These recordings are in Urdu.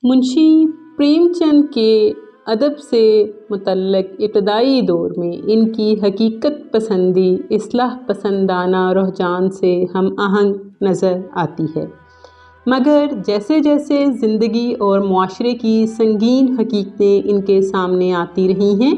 منشی پریم چند کے ادب سے متعلق ابتدائی دور میں ان کی حقیقت پسندی اصلاح پسندانہ رجحان سے ہم آہنگ نظر آتی ہے، مگر جیسے جیسے زندگی اور معاشرے کی سنگین حقیقتیں ان کے سامنے آتی رہی ہیں،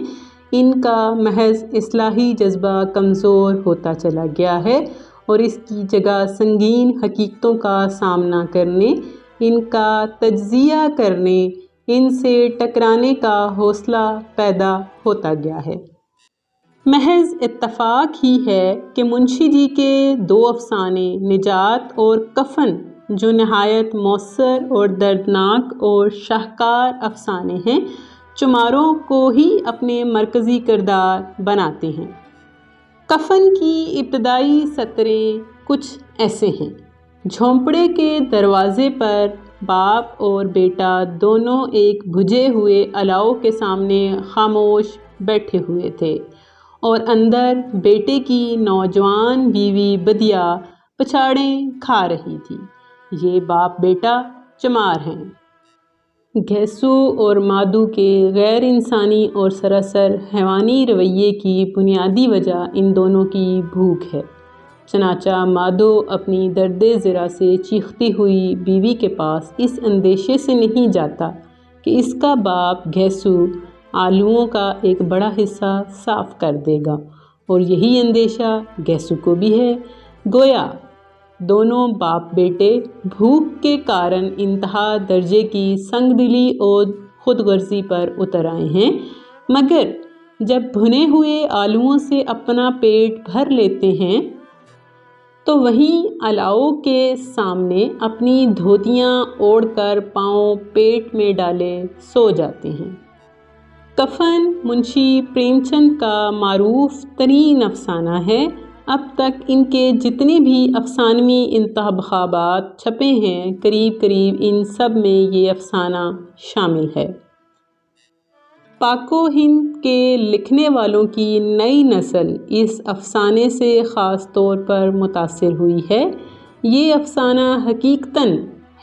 ان کا محض اصلاحی جذبہ کمزور ہوتا چلا گیا ہے اور اس کی جگہ سنگین حقیقتوں کا سامنا کرنے، ان کا تجزیہ کرنے، ان سے ٹکرانے کا حوصلہ پیدا ہوتا گیا ہے۔ محض اتفاق ہی ہے کہ منشی جی کے دو افسانے نجات اور کفن، جو نہایت مؤثر اور دردناک اور شاہکار افسانے ہیں، چماروں کو ہی اپنے مرکزی کردار بناتے ہیں۔ کفن کی ابتدائی سطریں کچھ ایسے ہیں: جھونپڑے کے دروازے پر باپ اور بیٹا دونوں ایک بجھے ہوئے الاؤ کے سامنے خاموش بیٹھے ہوئے تھے، اور اندر بیٹے کی نوجوان بیوی بدیا پچھاڑیں کھا رہی تھی۔ یہ باپ بیٹا چمار ہیں۔ گھیسو اور مادو کے غیر انسانی اور سراسر حیوانی رویے کی بنیادی وجہ ان دونوں کی بھوک ہے۔ چنانچہ مادو اپنی درد ذرا سے چیختی ہوئی بیوی کے پاس اس اندیشے سے نہیں جاتا کہ اس کا باپ گھیسو آلوؤں کا ایک بڑا حصہ صاف کر دے گا، اور یہی اندیشہ گھیسو کو بھی ہے۔ گویا دونوں باپ بیٹے بھوک کے کارن انتہا درجے کی سنگ دلی اور خود غرضی پر اتر آئے ہیں، مگر جب بھنے ہوئے آلوؤں سے اپنا پیٹ بھر لیتے ہیں تو وہیں الاؤ کے سامنے اپنی دھوتیاں اوڑھ کر پاؤں پیٹ میں ڈالے سو جاتے ہیں۔ کفن منشی پریم چند کا معروف ترین افسانہ ہے۔ اب تک ان کے جتنے بھی افسانوی انتخابات چھپے ہیں، قریب قریب ان سب میں یہ افسانہ شامل ہے۔ پاک و ہند کے لکھنے والوں کی نئی نسل اس افسانے سے خاص طور پر متاثر ہوئی ہے۔ یہ افسانہ حقیقتاً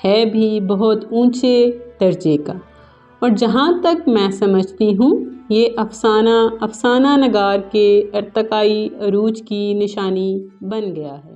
ہے بھی بہت اونچے درجے کا، اور جہاں تک میں سمجھتی ہوں یہ افسانہ نگار کے ارتقائی عروج کی نشانی بن گیا ہے۔